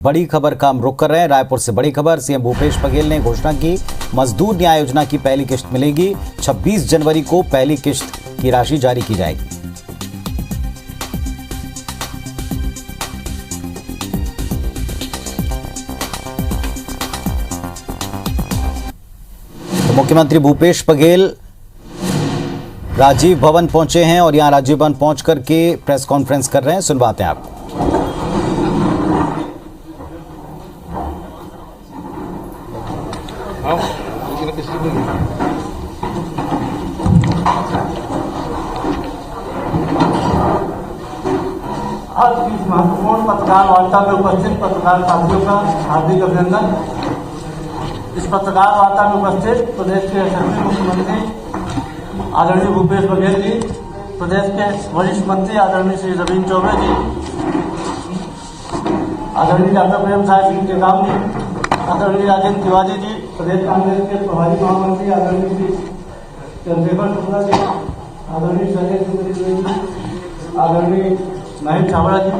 बड़ी खबर का हम रुख कर रहे हैं। रायपुर से बड़ी खबर, सीएम भूपेश बघेल ने घोषणा की, मजदूर न्याय योजना की पहली किश्त मिलेगी। 26 जनवरी को पहली किश्त की राशि जारी की जाएगी। तो मुख्यमंत्री भूपेश बघेल राजीव भवन पहुंचे हैं और यहां राजीव भवन पहुंच करके प्रेस कॉन्फ्रेंस कर रहे हैं। सुनवाते हैं आपको। आज की इस महत्वपूर्ण पत्रकार वार्ता में उपस्थित पत्रकार साथियों का हार्दिक अभिनंदन। इस पत्रकार वार्ता में उपस्थित प्रदेश के यशस्वी मुख्यमंत्री आदरणीय भूपेश बघेल जी, प्रदेश के वरिष्ठ मंत्री आदरणीय श्री रविन्द्र चौबे जी, आदरणीय डॉक्टर प्रेम साय सिंह टेकाम जी, आदरणीय राजेंद्र तिवारी जी, प्रदेश कांग्रेस के प्रभारी महामंत्री आदरणीय श्री चंद्रशेखर शुक्ला जी, आदरणीय शैलेश जी, आदरणीय महेश छाबड़ा जी,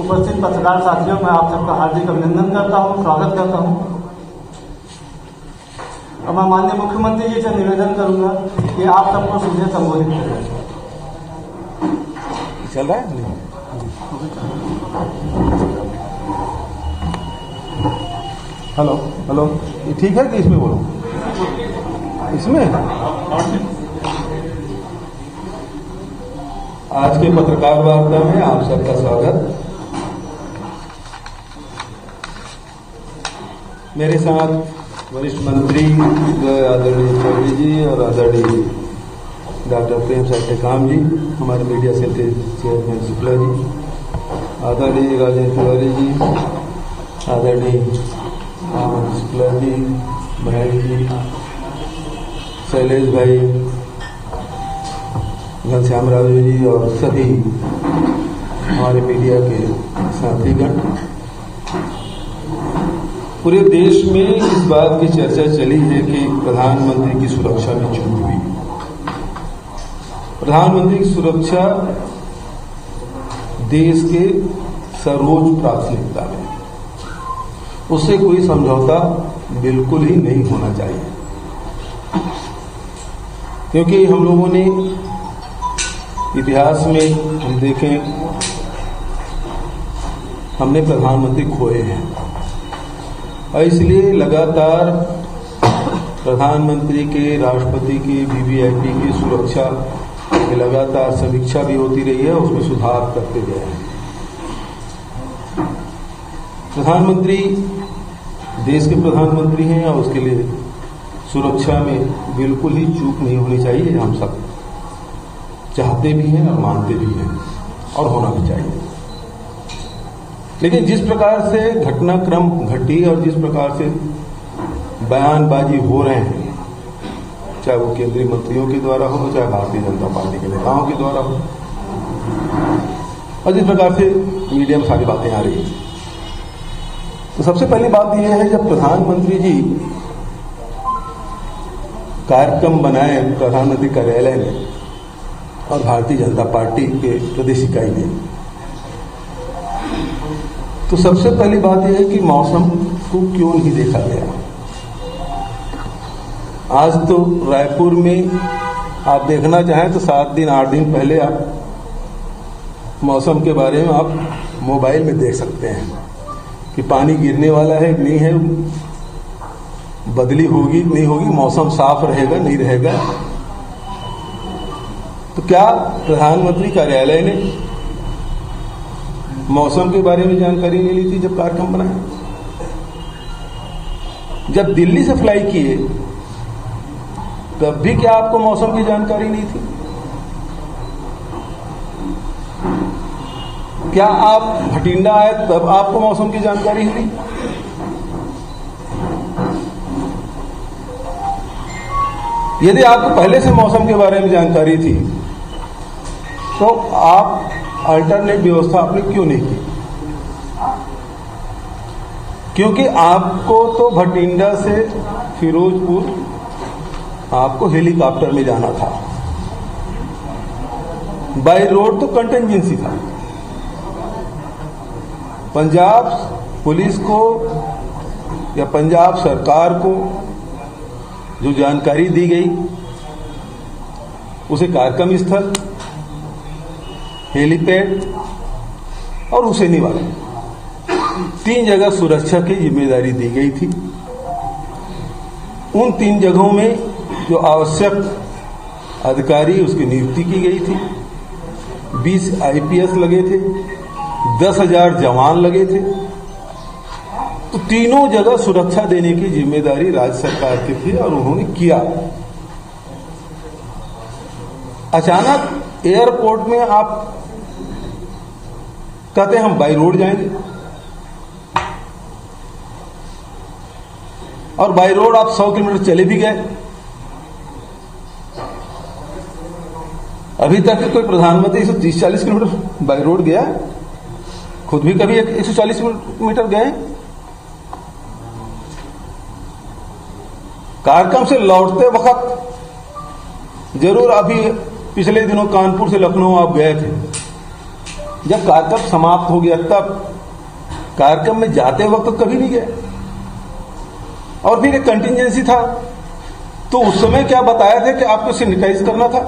उपस्थित पत्रकार साथियों, मैं आप सबका हार्दिक अभिनंदन करता हूँ, स्वागत करता हूँ। और मैं माननीय मुख्यमंत्री जी से निवेदन करूंगा कि आप सबको सीधे संबोधित करें। चल रहा है? हेलो हेलो, ये ठीक है कि इसमें बोलो? इसमें आज के पत्रकार वार्ता में आप सबका स्वागत। मेरे साथ वरिष्ठ मंत्री आदरणीय चौधरी जी और आदरणीय डॉक्टर प्रेम साय टेकाम जी, हमारे मीडिया सेल के चेयरमैन शुक्ला जी, आदरणीय राजेंद्र तिवारी जी, आदरणीय शुक्ला जी, महेश जी, शैलेश भाई, घनश्याम राव जी और सभी हमारे मीडिया के साथीगण। पूरे देश में इस बात की चर्चा चली है कि प्रधानमंत्री की सुरक्षा में चूक हुई। प्रधानमंत्री की सुरक्षा देश के सर्वोच्च प्राथमिकता में, उससे कोई समझौता बिल्कुल ही नहीं होना चाहिए, क्योंकि हम लोगों ने इतिहास में हम देखें, हमने प्रधानमंत्री खोए हैं और इसलिए लगातार प्रधानमंत्री के, राष्ट्रपति की, वीवीआईपी की सुरक्षा की लगातार समीक्षा भी होती रही है, उसमें सुधार करते गए हैं। प्रधानमंत्री देश के प्रधानमंत्री हैं और उसके लिए सुरक्षा में बिल्कुल ही चूक नहीं होनी चाहिए। हम सब चाहते भी हैं और मानते भी हैं और होना भी चाहिए। लेकिन जिस प्रकार से घटनाक्रम घटी और जिस प्रकार से बयानबाजी हो रहे हैं, चाहे वो केंद्रीय मंत्रियों के द्वारा हो, चाहे भारतीय जनता पार्टी के नेताओं के द्वारा हो, और जिस प्रकार से मीडिया में सारी बातें आ रही हैं, तो सबसे पहली बात यह है, जब प्रधानमंत्री जी कार्यक्रम बनाए प्रधानमंत्री कार्यालय में और भारतीय जनता पार्टी के प्रदेश इकाई में, तो सबसे पहली बात यह है कि मौसम को क्यों नहीं देखा गया। आज तो रायपुर में आप देखना चाहें तो 7 दिन 8 दिन पहले आप मौसम के बारे में आप मोबाइल में देख सकते हैं कि पानी गिरने वाला है नहीं है, बदली होगी नहीं होगी, मौसम साफ रहेगा नहीं रहेगा। तो क्या प्रधानमंत्री कार्यालय ने मौसम के बारे में जानकारी नहीं ली थी जब कार्यक्रम बनाया? जब दिल्ली से फ्लाई किए तब भी क्या आपको मौसम की जानकारी नहीं थी? क्या आप भटिंडा आए तब आपको मौसम की जानकारी नहीं? यदि आपको पहले से मौसम के बारे में जानकारी थी तो आप अल्टरनेट व्यवस्था आपने क्यों नहीं की? क्योंकि आपको तो भटिंडा से फिरोजपुर आपको हेलीकॉप्टर में जाना था, बाय रोड तो कंटिजेंसी था, पंजाब पुलिस को या पंजाब सरकार को जो जानकारी दी गई, उसे कार्यक्रम स्थल, हेलीपैड और हुसैनी वाला 3 जगह सुरक्षा की जिम्मेदारी दी गई थी। उन 3 जगहों में जो आवश्यक अधिकारी उसकी नियुक्ति की गई थी, 20 आईपीएस लगे थे, 10,000 जवान लगे थे। तो तीनों जगह सुरक्षा देने की जिम्मेदारी राज्य सरकार की थी और उन्होंने किया। अचानक एयरपोर्ट में आप कहते हैं हम बाई रोड जाएंगे, और बाई रोड आप 100 किलोमीटर चले भी गए। अभी तक कोई प्रधानमंत्री 130-40 किलोमीटर बाई रोड गया? खुद भी कभी 140 किलोमीटर गए? कार्यक्रम से लौटते वक्त जरूर अभी पिछले दिनों कानपुर से लखनऊ आप गए थे, जब कार्यक्रम समाप्त हो गया तब कार्यक्रम में जाते वक्त तो कभी नहीं गए। और फिर एक कंटिजेंसी था, तो उस समय क्या बताया था कि आपको सैनिटाइज करना था,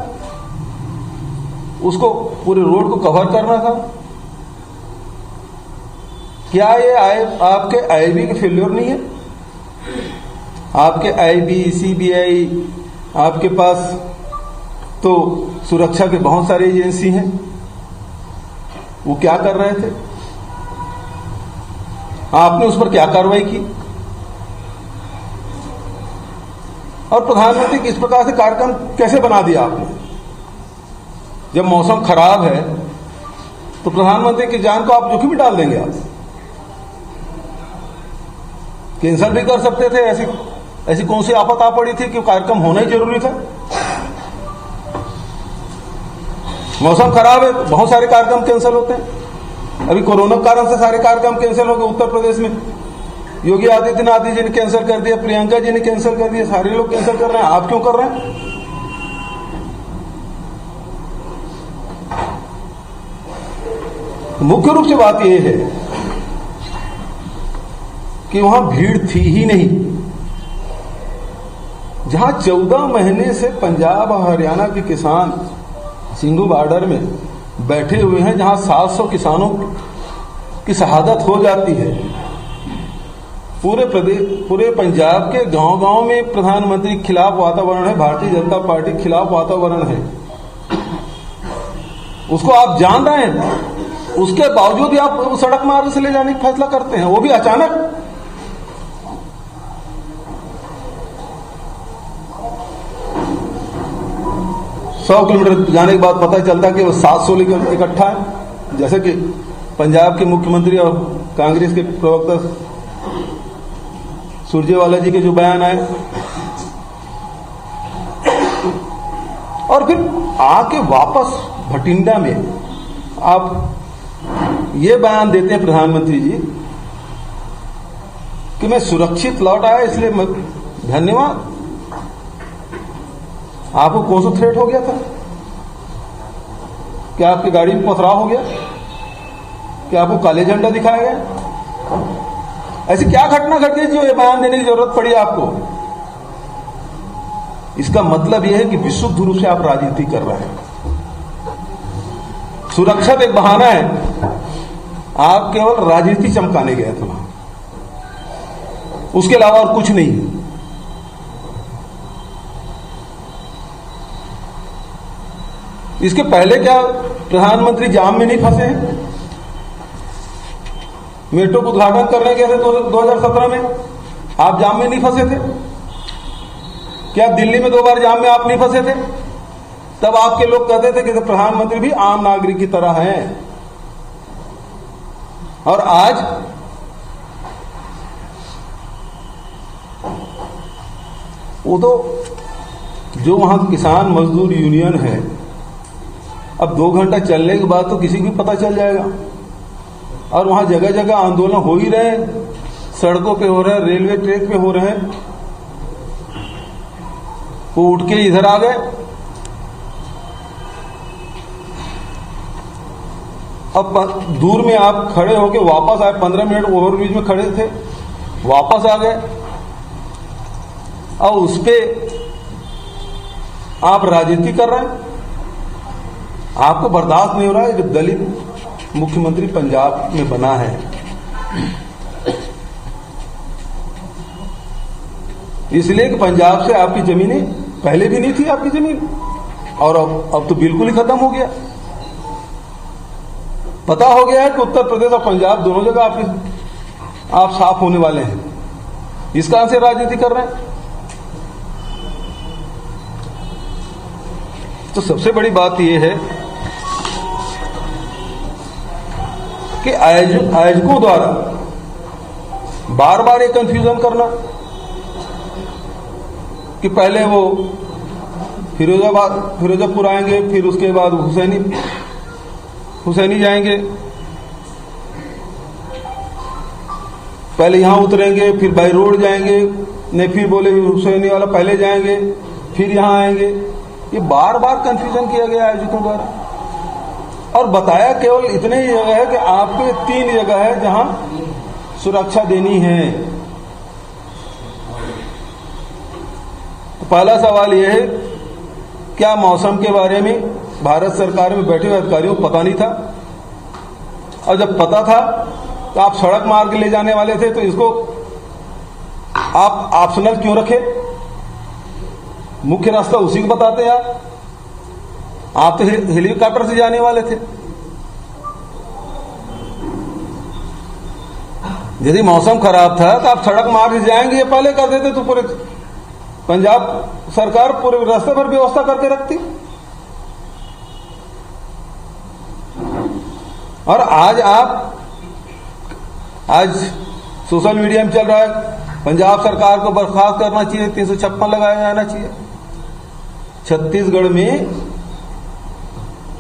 उसको पूरे रोड को कवर करना था। क्या ये आपके आईबी के फेल्योर नहीं है? आपके आईबी, सीबीआई, आपके पास तो सुरक्षा के बहुत सारे एजेंसी हैं, वो क्या कर रहे थे? आपने उस पर क्या कार्रवाई की? और प्रधानमंत्री किस प्रकार से कार्यक्रम कैसे बना दिया आपने? जब मौसम खराब है तो प्रधानमंत्री की जान को आप जोखिम में डाल देंगे। आप कैंसिल भी कर सकते थे। ऐसी कौन सी आफत आ पड़ी थी कि कार्यक्रम होना ही जरूरी था? मौसम खराब है, बहुत सारे कार्यक्रम कैंसिल होते हैं। अभी कोरोना के कारण से सारे कार्यक्रम कैंसिल हो गए। उत्तर प्रदेश में योगी आदित्यनाथ जी ने कैंसिल कर दिया, प्रियंका जी ने कैंसिल कर दिया, सारे लोग कैंसिल कर रहे हैं। आप क्यों कर रहे हैं? मुख्य रूप से बात यह है कि वहां भीड़ थी ही नहीं। जहां 14 महीने से पंजाब और हरियाणा के किसान सिंघू बॉर्डर में बैठे हुए हैं, जहां 700 किसानों की शहादत हो जाती है, पूरे पंजाब के गांव-गांव में प्रधानमंत्री के खिलाफ वातावरण है, भारतीय जनता पार्टी के खिलाफ वातावरण है। उसको आप जान रहे हैं, उसके बावजूद भी आप सड़क मार्ग से ले जाने का फैसला करते हैं, वो भी अचानक। सौ किलोमीटर जाने के बाद पता चलता कि वो 700 लेकर इकट्ठा है। जैसे कि पंजाब के मुख्यमंत्री और कांग्रेस के प्रवक्ता सुरजेवाला जी के जो बयान आए, और फिर आके वापस भटिंडा में आप ये बयान देते हैं प्रधानमंत्री जी कि मैं सुरक्षित लौट आया, इसलिए धन्यवाद। आपको कौन सा थ्रेट हो गया था? क्या आपकी गाड़ी में पथराव हो गया? क्या आपको काले झंडा दिखाया गया? ऐसी क्या घटना घटी जो ये बयान देने की जरूरत पड़ी आपको? इसका मतलब यह है कि विशुद्ध रूप से आप राजनीति कर रहे हैं। सुरक्षा एक बहाना है, आप केवल राजनीति चमकाने गए थे वहां, उसके अलावा और कुछ नहीं। इसके पहले क्या प्रधानमंत्री जाम में नहीं फंसे हैं? मेट्रो को उद्घाटन करने गए थे 2017 में, आप जाम में नहीं फंसे थे? क्या दिल्ली में 2 बार जाम में आप नहीं फंसे थे? तब आपके लोग कहते थे कि प्रधानमंत्री भी आम नागरिक की तरह हैं। और आज वो तो जो वहां किसान मजदूर यूनियन है, अब 2 घंटा चलने के बाद तो किसी को पता चल जाएगा। और वहां जगह जगह आंदोलन हो ही रहे हैं, सड़कों पे हो रहे हैं, रेलवे ट्रैक पे हो रहे हैं। वो उठ के इधर आ गए। अब दूर में आप खड़े होके वापस आए, 15 मिनट ओवरब्रिज में खड़े थे, वापस आ गए और उस पे आप राजनीति कर रहे हैं। आपको बर्दाश्त नहीं हो रहा है कि दलित मुख्यमंत्री पंजाब में बना है। इसलिए कि पंजाब से आपकी जमीनें पहले भी नहीं थी आपकी जमीन, और अब तो बिल्कुल ही खत्म हो गया। पता हो गया है कि उत्तर प्रदेश और पंजाब दोनों जगह आप साफ होने वाले हैं। इस कारण से राजनीति कर रहे हैं। तो सबसे बड़ी बात यह है कि आयोजकों द्वारा बार बार ये कंफ्यूजन करना कि पहले वो फिरोजापुर आएंगे, फिर उसके बाद हुसैनी जाएंगे, पहले यहां उतरेंगे, फिर बाई रोड जाएंगे, नहीं फिर बोले हुसैनी वाला पहले जाएंगे, फिर यहां आएंगे। ये बार बार कंफ्यूजन किया गया आयोजकों द्वारा। और बताया केवल इतने ही जगह है कि आपको 3 जगह है जहां सुरक्षा देनी है। तो पहला सवाल यह है, क्या मौसम के बारे में भारत सरकार में बैठे हुए अधिकारियों को पता नहीं था? और जब पता था तो आप सड़क मार्ग ले जाने वाले थे, तो इसको आप ऑप्शनल क्यों रखे? मुख्य रास्ता उसी को बताते हैं आप तो हेलीकॉप्टर से जाने वाले थे। यदि मौसम खराब था तो आप सड़क मार्ग से जाएंगे, ये पहले कर देते तो पूरे पंजाब सरकार पूरे रास्ते पर व्यवस्था करके रखती। और आज सोशल मीडिया में चल रहा है पंजाब सरकार को बर्खास्त करना चाहिए, 356 लगाया जाना चाहिए। छत्तीसगढ़ में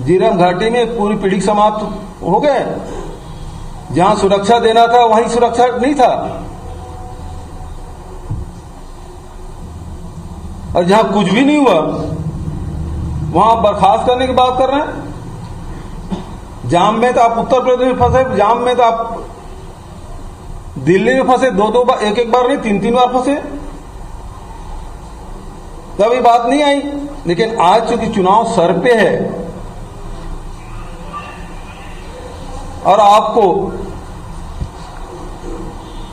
जीरम घाटी में पूरी पीढ़ी समाप्त हो गए। जहां सुरक्षा देना था वहीं सुरक्षा नहीं था, और जहां कुछ भी नहीं हुआ वहां बर्खास्त करने की बात कर रहे हैं। जाम में तो आप उत्तर प्रदेश में फंसे, जाम में तो आप दिल्ली में फंसे, 2-2 बार, एक बार नहीं 3-3 बार फंसे, तब ये बात नहीं आई। लेकिन आज चूंकि चुनाव सर पे है और आपको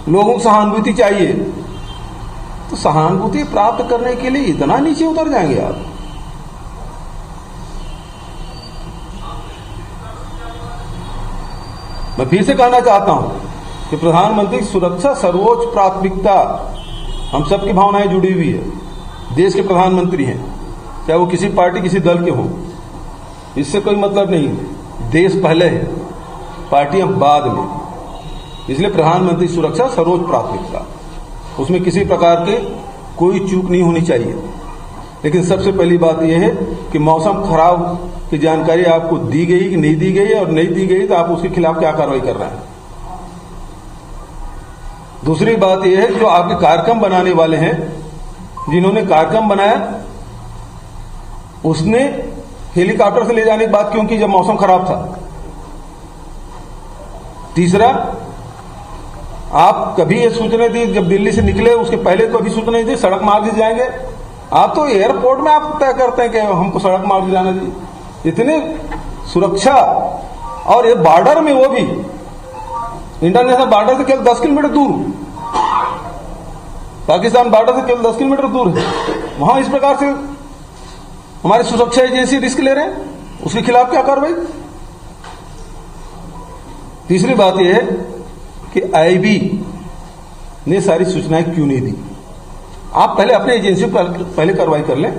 लोगों को सहानुभूति चाहिए, तो सहानुभूति प्राप्त करने के लिए इतना नीचे उतर जाएंगे आप? मैं फिर से कहना चाहता हूं कि प्रधानमंत्री सुरक्षा सर्वोच्च प्राथमिकता, हम सबकी भावनाएं जुड़ी हुई है। देश के प्रधानमंत्री हैं, चाहे वो किसी पार्टी किसी दल के हों, इससे कोई मतलब नहीं। देश पहले है, पार्टियां बाद में। इसलिए प्रधानमंत्री सुरक्षा सर्वोच्च प्राथमिकता, उसमें किसी प्रकार के कोई चूक नहीं होनी चाहिए। लेकिन सबसे पहली बात यह है कि मौसम खराब की जानकारी आपको दी गई कि नहीं दी गई, और नहीं दी गई तो आप उसके खिलाफ क्या कार्रवाई कर रहे हैं। दूसरी बात यह है, जो आपके कार्यक्रम बनाने वाले हैं, जिन्होंने कार्यक्रम बनाया, उसने हेलीकॉप्टर से ले जाने की बात क्यों की जब मौसम खराब था? तीसरा, आप कभी ये सूचना दी जब दिल्ली से निकले, उसके पहले कभी सूचना दी सड़क मार्ग से जाएंगे? आप तो एयरपोर्ट में आप तय करते हैं कि हमको सड़क मार्ग से जाना चाहिए। इतनी सुरक्षा, और ये बॉर्डर में, वो भी इंटरनेशनल बॉर्डर से केवल 10 किलोमीटर दूर, पाकिस्तान बॉर्डर से केवल 10 किलोमीटर दूर है, वहां इस प्रकार से हमारी सुरक्षा एजेंसी रिस्क ले रहे हैं, उसके खिलाफ क्या कार्रवाई? तीसरी बात यह है कि आईबी ने सारी सूचनाएं क्यों नहीं दी? आप पहले अपने एजेंसी पर पहले कार्रवाई कर लें।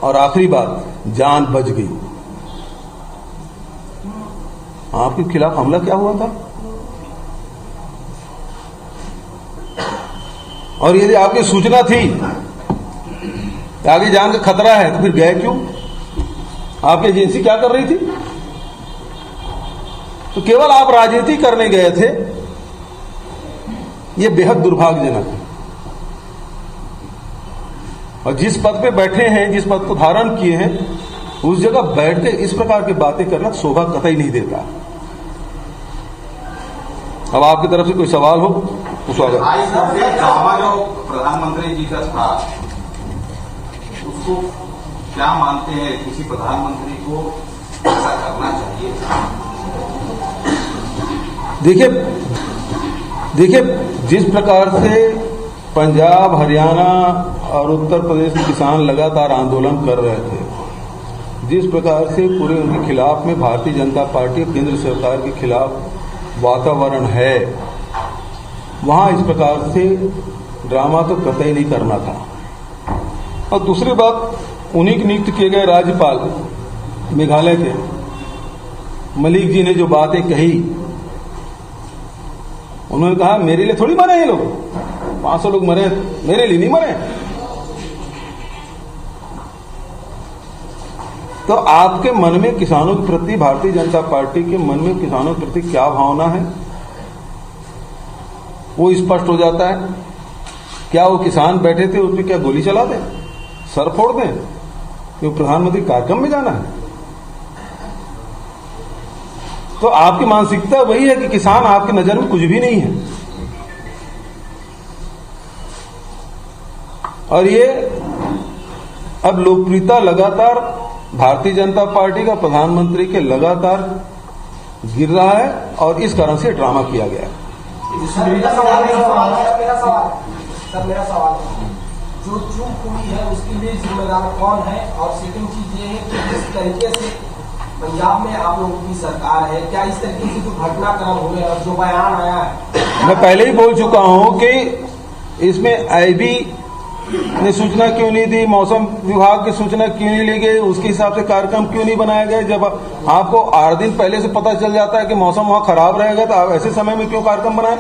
और आखिरी बात, जान बच गई। आपके खिलाफ हमला क्या हुआ था? और यदि आपकी सूचना थी कि आगे जान का खतरा है, तो फिर गए क्यों? आपकी एजेंसी क्या कर रही थी? तो केवल आप राजनीति करने गए थे। यह बेहद दुर्भाग्यजनक है। और जिस पद पे बैठे हैं, जिस पद को धारण किए हैं, उस जगह बैठ के इस प्रकार की बातें करना शोभा कतई नहीं देता। अब आपकी तरफ से कोई सवाल हो तो स्वागत। ड्रामा जो प्रधानमंत्री जी का था, उसको क्या मानते हैं, किसी प्रधानमंत्री को ऐसा करना चाहिए? देखिए जिस प्रकार से पंजाब, हरियाणा और उत्तर प्रदेश के किसान लगातार आंदोलन कर रहे थे, जिस प्रकार से पूरे उनके खिलाफ में भारतीय जनता पार्टी और केंद्र सरकार के खिलाफ वातावरण है, वहां इस प्रकार से ड्रामा तो कतई नहीं करना था। और दूसरी बात, उन्हीं के नियुक्त किए गए राज्यपाल मेघालय के मलिक जी ने जो बातें कही, उन्होंने कहा मेरे लिए थोड़ी मरे हैं लोग, 500 लोग मरे, मेरे लिए नहीं मरे। तो आपके मन में किसानों के प्रति, भारतीय जनता पार्टी के मन में किसानों के प्रति क्या भावना है वो स्पष्ट हो जाता है। क्या वो किसान बैठे थे उस पर क्या गोली चला दें, सर फोड़ दें, क्यों प्रधानमंत्री कार्यक्रम में जाना है? तो आपकी मानसिकता वही है कि किसान आपकी नजर में कुछ भी नहीं है। और ये अब लोकप्रियता लगातार भारतीय जनता पार्टी का प्रधानमंत्री के लगातार गिर रहा है और इस कारण से ड्रामा किया गया है। मेरा सवाल जो चूक हुई है उसके लिए जिम्मेदार कौन है? और सेकंड चीज ये है कि जिस तरीके से पंजाब में आप लोगों की सरकार है, क्या इस तरीके से जो घटनाक्रम हुए और जो बयान आया है, मैं पहले ही बोल चुका हूं कि इसमें आईबी ने सूचना क्यों नहीं दी, मौसम विभाग की सूचना क्यों नहीं ली गई, उसके हिसाब से कार्यक्रम क्यों नहीं बनाया गया? जब आपको 8 दिन पहले से पता चल जाता है कि मौसम वहां खराब रहेगा तो आप ऐसे समय में क्यों कार्यक्रम बनाए?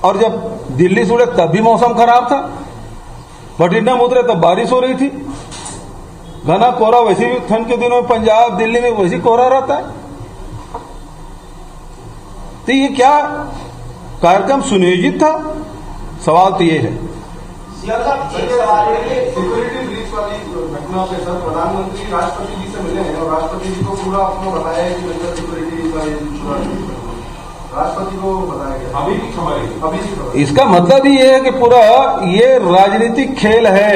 और जब दिल्ली से उड़े तब भी मौसम खराब था, बठिंडा में उतरे तब बारिश हो रही थी, घना कोहरा, वैसे भी ठंड के दिनों में पंजाब दिल्ली में वैसे कोहरा रहता है। तो ये क्या कार्यक्रम सुनियोजित था? सवाल तो ये है। सिक्योरिटी ब्रीच वाली घटना पे सर प्रधानमंत्री राष्ट्रपति जी से मिले हैं और राष्ट्रपति जी को पूरा अपना बताया है कि अंदर सिक्योरिटी का राष्ट्रपति को बताया गया। अभी की खबर, इसका मतलब ही ये है कि पूरा ये राजनीतिक खेल है।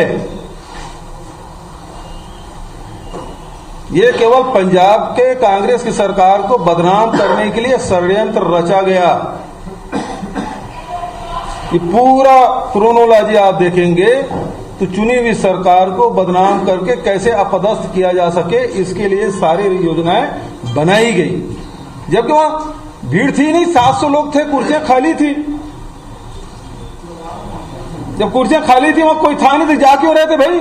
ये केवल पंजाब के कांग्रेस की सरकार को बदनाम करने के लिए षड्यंत्र रचा गया। ये पूरा क्रोनोलॉजी आप देखेंगे तो चुनी हुई सरकार को बदनाम करके कैसे अपदस्थ किया जा सके, इसके लिए सारी योजनाएं बनाई गई। जबकि वहां भीड़ थी नहीं, 700 लोग थे, कुर्सियां खाली थी। जब कुर्सियां खाली थी वहां कोई था नहीं, तो जा क्यों रहे थे भाई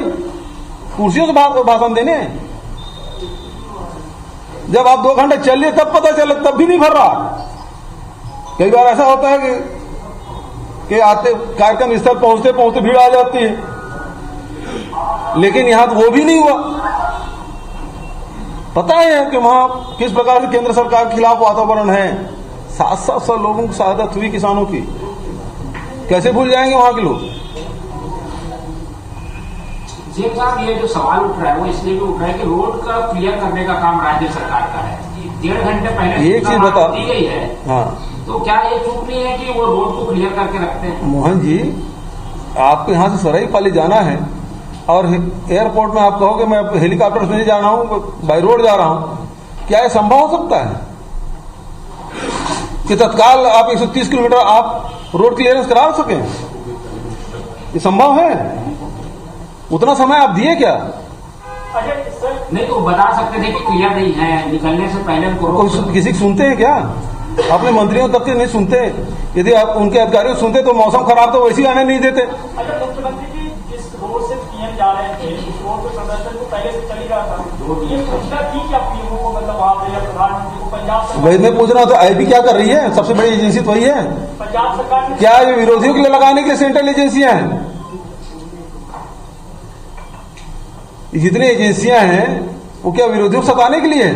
कुर्सियों से भाषण देने? जब आप 2 घंटे चल लिए तब पता चला, तब भी नहीं भर रहा। कई बार ऐसा होता है कि आते कार्यक्रम स्थल पहुंचते पहुंचते भीड़ आ जाती है, लेकिन यहां तो वो भी नहीं हुआ। पता है कि वहां किस प्रकार से केंद्र सरकार के खिलाफ वातावरण है। 700 लोगों की शहादत हुई किसानों की, कैसे भूल जाएंगे वहां के लोग? जी साहब, ये जो सवाल उठ रहा है वो इसलिए भी उठ रहा है कि रोड का क्लियर करने का काम राज्य सरकार का है। 1.5 घंटे पहले एक चीज बता दी गई है, हाँ, तो क्या ये चूक नहीं है कि वो रोड को क्लियर करके रखते हैं? मोहन जी, आपको यहां से सराईपाली जाना है और एयरपोर्ट में आप कहोगे मैं हेलीकॉप्टर से नहीं जा रहा हूं, बाई रोड जा रहा हूं, क्या यह संभव हो सकता है कि तत्काल आप 130 किलोमीटर आप रोड क्लियरेंस करा सकें? ये संभव है? उतना समय आप दिए क्या? नहीं तो बता सकते थे कि क्लियर नहीं है, निकलने से पहले उनको किसी सुनते हैं क्या? अपने मंत्रियों तक के नहीं सुनते। यदि आप उनके अधिकारियों सुनते तो मौसम खराब तो वैसे ही आने नहीं देते। अच्छा मुख्यमंत्री जी, जिस रोड से पीएम जा रहे थे उस रोड पे प्रदर्शन को पहले से चल ही रहा था, ये सूचना थी क्या पीएम को, मतलब वहां पे या प्रधानमंत्री को? पंजाब वही मैं पूछ रहा हूँ, तो आईबी क्या कर रही है? सबसे बड़ी एजेंसी तो वही है। पंजाब सरकार क्या ये विरोधियों के लिए लगाने के लिए सेंट्रल एजेंसियां हैं? जितनी एजेंसियां हैं वो क्या विरोधियों को सताने के लिए है?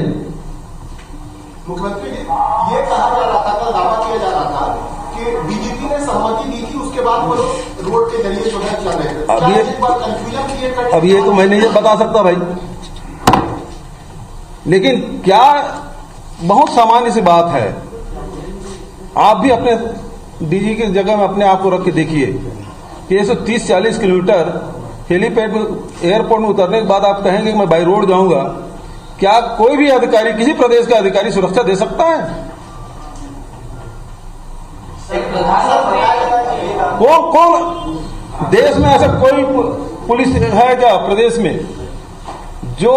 मुख्यमंत्री जी, ये कहा जा रहा था, कल दावा किया जा रहा था कि डीजीपी ने सहमति दी थी, उसके बाद वो लोग रोड के जरिए जो है चल रहे थे। अब ये कंफ्यूजन क्रिएट करने अब ये तो मैं नहीं बता सकता भाई, लेकिन क्या बहुत सामान्य सी बात है। आप भी अपने डीजी की जगह में अपने आप को रख के देखिए कि 130-40 किलोमीटर हेलीपैड में एयरपोर्ट में उतरने के बाद आप कहेंगे कि मैं बाई रोड जाऊंगा, क्या कोई भी अधिकारी, किसी प्रदेश का अधिकारी सुरक्षा दे सकता है? कौन देश में ऐसा कोई पुलिस है क्या प्रदेश में जो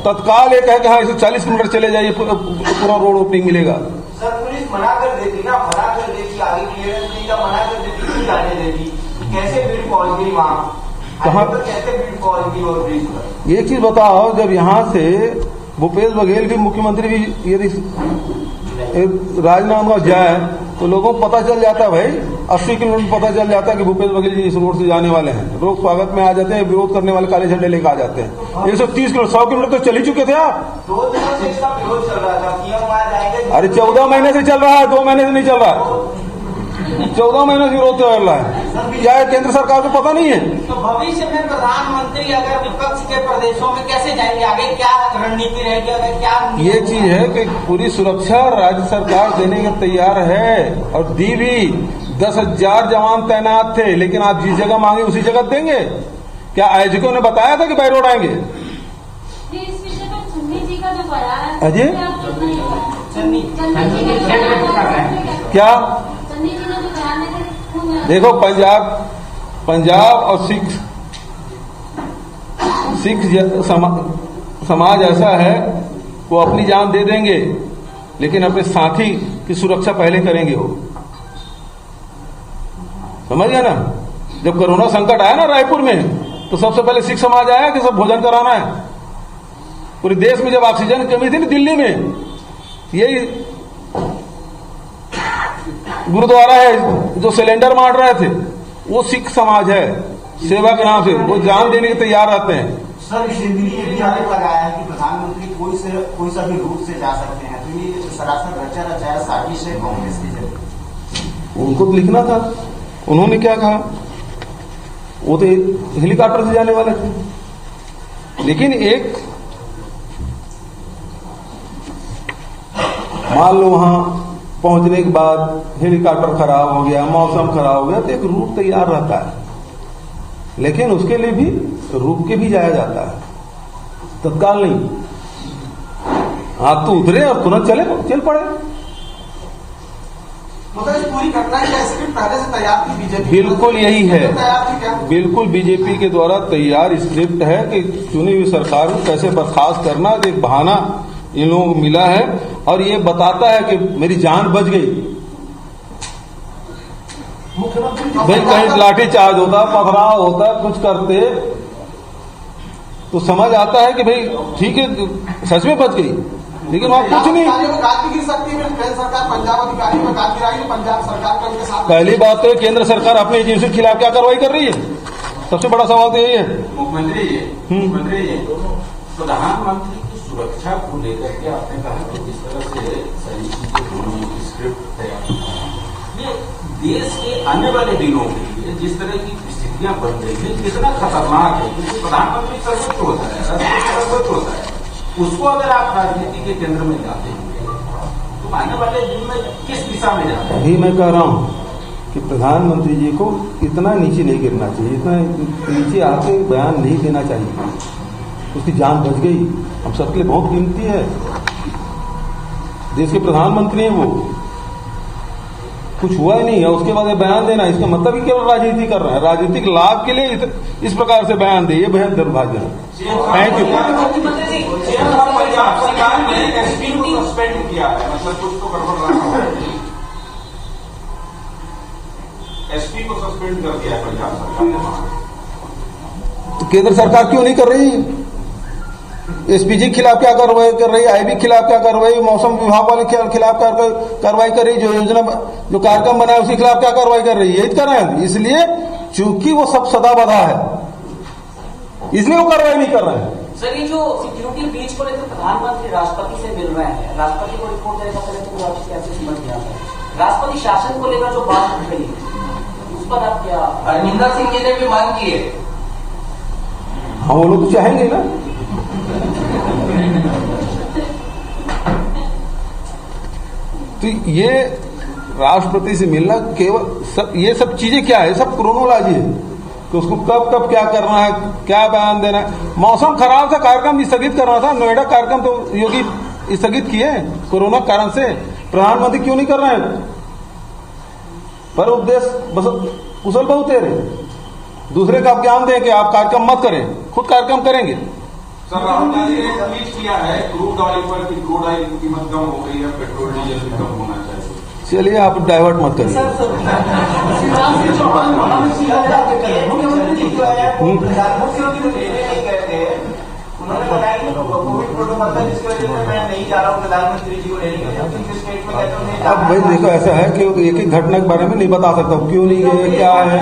तत्काल ये कहे कि हाँ इसे 40 किलोमीटर चले जाइए पूरा रोड ओपनिंग मिलेगा? सर पुलिस मना कर देती ना, मना कर देती, आगे क्लियरेंस नहीं था, मना कर देती, क्यों जाने देती? कैसे भीड़ पहुंच गई वहां? कहाँ कैसे भीड़ पहुंच गई और ब्रिज पर? एक चीज बताओ, जब यहाँ से भूपेश बघेल भी मुख्यमंत्री भी यदि राजनांदगांव जाए तो लोगों को पता चल जाता है भाई, 80 किलोमीटर पता चल जाता है कि भूपेश बघेल जी इस रोड से जाने वाले हैं। लोग स्वागत में आ जाते हैं, विरोध करने वाले काले झंडे लेकर आ जाते हैं। 130 किलोमीटर 100 किलोमीटर तो चल ही चुके थे आप। 2 दिनों से इसका विरोध चल रहा था, पीएम वहां जाएंगे। अरे 14 महीने से चल रहा है, 2 महीने से नहीं चल रहा है, 14 महीने से विरोध चल रहा है। क्या है केंद्र सरकार को पता नहीं है? तो भविष्य में प्रधानमंत्री अगर विपक्ष के प्रदेशों में कैसे जाएंगे, आगे क्या रणनीति रहेगी, अगर क्या? ये चीज है कि पूरी सुरक्षा राज्य सरकार देने के तैयार है और दी भी। 10,000 जवान तैनात थे, लेकिन आप जिस जगह मांगे उसी जगह देंगे? क्या आयोजकों ने बताया था कि बाई रोड आएंगे? अजय क्या देखो, पंजाब और सिख समाज ऐसा है, वो अपनी जान दे देंगे लेकिन अपने साथी की सुरक्षा पहले करेंगे। वो समझ गया ना? जब कोरोना संकट आया ना रायपुर में, तो सबसे पहले सिख समाज आया कि सब भोजन कराना है। पूरे देश में जब ऑक्सीजन की कमी थी ना दिल्ली में, यही गुरुद्वारा है जो सिलेंडर बांट रहे थे, वो सिख समाज है। सेवा के नाम से वो जान देने के तैयार रहते हैं। सर इसलिए ये भी आरोप लगाया है कि प्रधानमंत्री कोई सा भी रूट से जा सकते हैं, तो ये सरासर रचाया साजिश है कांग्रेस के जरिए। उनको तो लिखना था, उन्होंने क्या कहा? वो तो हेलीकॉप्टर से जाने वाले थे। लेकिन एक मान लो वहां पहुंचने के बाद हेलीकॉप्टर खराब हो गया, मौसम खराब हो गया, तो एक रूट तैयार रहता है, लेकिन उसके लिए भी रुक के भी जाया जाता है, तत्काल नहीं। आप तो उतरे और तुरंत चल पड़े। मतलब पूरी घटना की स्क्रिप्ट पहले से तैयार थी बीजेपी? बिल्कुल यही है, तैयार थी क्या? बिल्कुल बीजेपी के द्वारा तैयार स्क्रिप्ट है कि चुनी हुई सरकार को कैसे बर्खास्त करना। एक बहाना इन लोगों को मिला है और ये बताता है कि मेरी जान बच गई। भाई कहीं लाठी चार्ज होता, पथराव होता, कुछ करते तो समझ आता है कि भाई ठीक है सच में बच गई, लेकिन वहां कुछ नहीं। सरकार पंजाब अधिकारियों में गाज गिराई, पंजाब सरकार का उनके साथ। पहली बात तो केंद्र सरकार अपने एजेंसी के खिलाफ क्या कार्रवाई कर रही है? सबसे बड़ा सवाल तो यही है। मुख्यमंत्री जी प्रधानमंत्री की सुरक्षा को लेकर के आपने कहा कि जिस तरह से सारी चीजें होनी की स्क्रिप्ट तैयार, ये देश के आने वाले दिनों के लिए जिस तरह की स्थितियां बन रही है कितना खतरनाक है, क्योंकि प्रधानमंत्री सर्वोच्च होता है, राष्ट्रपति सर्वोच्च होता है, उसको अगर आप राजनीति के केंद्र में जाते हैं तो आने वाले दिन में किस दिशा में जाते हैं? अभी मैं कह रहा हूं कि प्रधानमंत्री जी को इतना नीचे नहीं गिरना चाहिए, इतना नीचे आके बयान नहीं देना चाहिए। उसकी जान बच गई, हम सबके लिए बहुत कीमती है। देश के प्रधानमंत्री हैं वो, कुछ हुआ ही नहीं है, उसके बाद बयान देना, इसका मतलब ही केवल राजनीति कर रहा है, राजनीतिक लाभ के लिए इस प्रकार से बयान दे, ये बेहद दुर्भाग्य है। Thank you. पंजाब सरकार ने एसपी को सस्पेंड किया है, मतलब कुछ तो गड़बड़ रहा है। एसपी को सस्पेंड कर दिया है पंजाब सरकार ने। तो केंद्र सरकार क्यों नहीं कर रही? एसपीजी के खिलाफ क्या कार्रवाई कर रही है? आईबी के खिलाफ क्या कार्रवाई? मौसम विभाग वाले के खिलाफ क्या कार्रवाई कर रही? जो योजना जो कार्यक्रम बनाया उसके खिलाफ क्या कार्रवाई कर रही है? यही कर रहे हैं। इसलिए चूंकि वो सब सदा बधा है, इसलिए वो कार्रवाई नहीं कर रहे हैं। सर ये जो सिक्योरिटी ब्रीच को लेकर प्रधानमंत्री राष्ट्रपति से मिल रहे हैं, राष्ट्रपति को रिपोर्ट देने से पहले तो कैसे समझ गया था? राष्ट्रपति शासन को लेकर जो बात उठ रही है उस पर आप क्या? हरमिंदर सिंह जी ने भी मांग की है। हाँ, वो लोग तो चाहेंगे ना। तो ये राष्ट्रपति से मिलना केवल ये सब चीजें क्या है, सब क्रोनोलॉजी है कि उसको कब कब क्या करना है, क्या बयान देना है। मौसम खराब था, कार्यक्रम स्थगित करना था। नोएडा कार्यक्रम तो योगी स्थगित किए कोरोना कारण से, प्रधानमंत्री क्यों नहीं कर रहे हैं? पर उद्देश्य बस कुशल बहुत है रे, दूसरे का आप ज्ञान दें कि आप कार्यक्रम मत करें, खुद कार्यक्रम करेंगे। सर, राहुल गांधी ने ट्वीट किया है क्रूड ऑयल पर कि क्रूड ऑयल की कीमत कम हो गई है, पेट्रोल डीजल भी कम होना चाहिए। चलिए, आप डाइवर्ट मत करिए। उन्होंने बताया कि कोविड प्रोटोकॉल था जिसकी वजह से मैं नहीं जा रहा हूँ प्रधानमंत्री जी को लेने के लिए। स्टेट में कहते हैं अब भाई देखो, ऐसा है कि एक एक घटना के बारे में नहीं बता सकता क्यों नहीं गए, क्या है।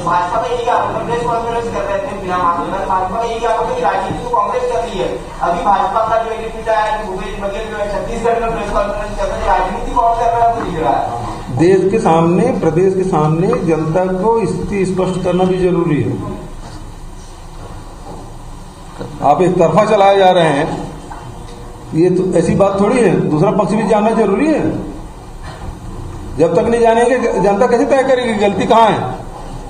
भाजपा का यही आरोप, प्रेस कॉन्फ्रेंस कर रहे थे बिना मांगे। भाजपा का यही आरोप है कि राजनीति को कांग्रेस कर रही है। अभी भाजपा का जो एक ट्वीट आया कि भूपेश बघेल जो है छत्तीसगढ़ में प्रेस कॉन्फ्रेंस कर रहे हैं, राजनीति कौन कर रहा है वो दिख रहा है। देश के सामने, प्रदेश के सामने जनता को स्थिति स्पष्ट करना भी जरूरी है। आप एक तरफा चलाए जा रहे हैं, ये तो ऐसी बात थोड़ी है। दूसरा पक्ष भी जानना जरूरी है। जब तक नहीं जानेंगे जनता कैसे तय करेगी गलती कहाँ है।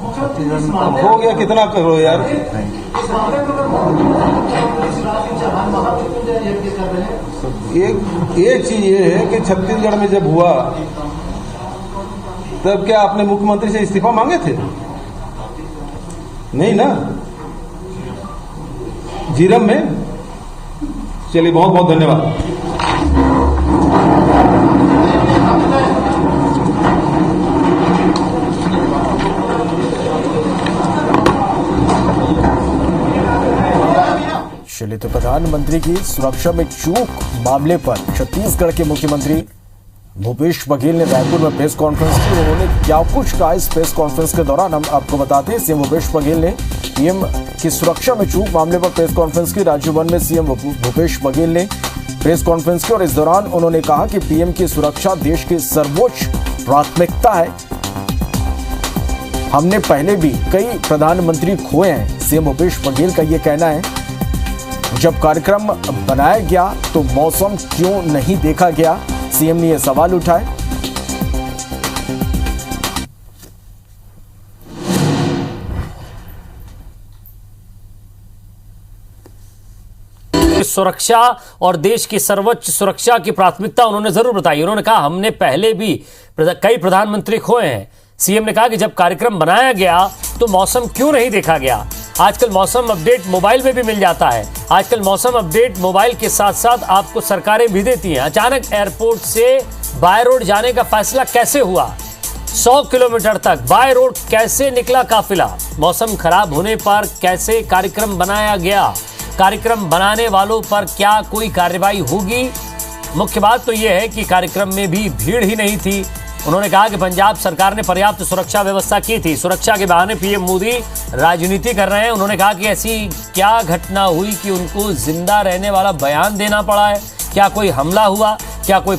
हो गया, कितना करो यार। एक चीज ये है कि छत्तीसगढ़ में जब हुआ तब क्या आपने मुख्यमंत्री से इस्तीफा मांगे थे? नहीं ना, जीरम में। चलिए, बहुत बहुत धन्यवाद। चलिए, तो प्रधानमंत्री की सुरक्षा में चूक मामले पर छत्तीसगढ़ के मुख्यमंत्री भूपेश बघेल ने रायपुर में प्रेस कॉन्फ्रेंस की। उन्होंने क्या कुछ कहा इस प्रेस कॉन्फ्रेंस के दौरान हम आपको बताते हैं। सीएम भूपेश बघेल ने पीएम की सुरक्षा में चूक मामले पर प्रेस कॉन्फ्रेंस की। राजभवन में सीएम भूपेश बघेल ने प्रेस कॉन्फ्रेंस की और इस दौरान उन्होंने कहा कि पीएम की सुरक्षा देश की सर्वोच्च प्राथमिकता है। हमने पहले भी कई प्रधानमंत्री खोए हैं, सीएम भूपेश बघेल का यह कहना है। जब कार्यक्रम बनाया गया तो मौसम क्यों नहीं देखा गया, सीएम ने यह सवाल उठाए। सुरक्षा और देश की सर्वोच्च सुरक्षा की प्राथमिकता उन्होंने जरूर बताई। उन्होंने कहा हमने पहले भी कई प्रधानमंत्री खोए हैं। सीएम ने कहा कि जब कार्यक्रम बनाया गया तो मौसम क्यों नहीं देखा गया। आजकल मौसम अपडेट मोबाइल में भी मिल जाता है। आजकल मौसम अपडेट मोबाइल के साथ साथ आपको सरकारें भी देती हैं। अचानक एयरपोर्ट से बाय रोड जाने का फैसला कैसे हुआ? 100 किलोमीटर तक बाय रोड कैसे निकला काफिला? मौसम खराब होने पर कैसे कार्यक्रम बनाया गया? कार्यक्रम बनाने वालों पर क्या कोई कार्रवाई होगी? मुख्य बात तो यह है कि कार्यक्रम में भी भीड़ ही नहीं थी। उन्होंने कहा कि पंजाब सरकार ने पर्याप्त सुरक्षा व्यवस्था की थी। सुरक्षा के बहाने पीएम मोदी राजनीति कर रहे हैं। उन्होंने कहा कि ऐसी क्या घटना हुई कि उनको जिंदा रहने वाला बयान देना पड़ा है? क्या कोई हमला हुआ? क्या कोई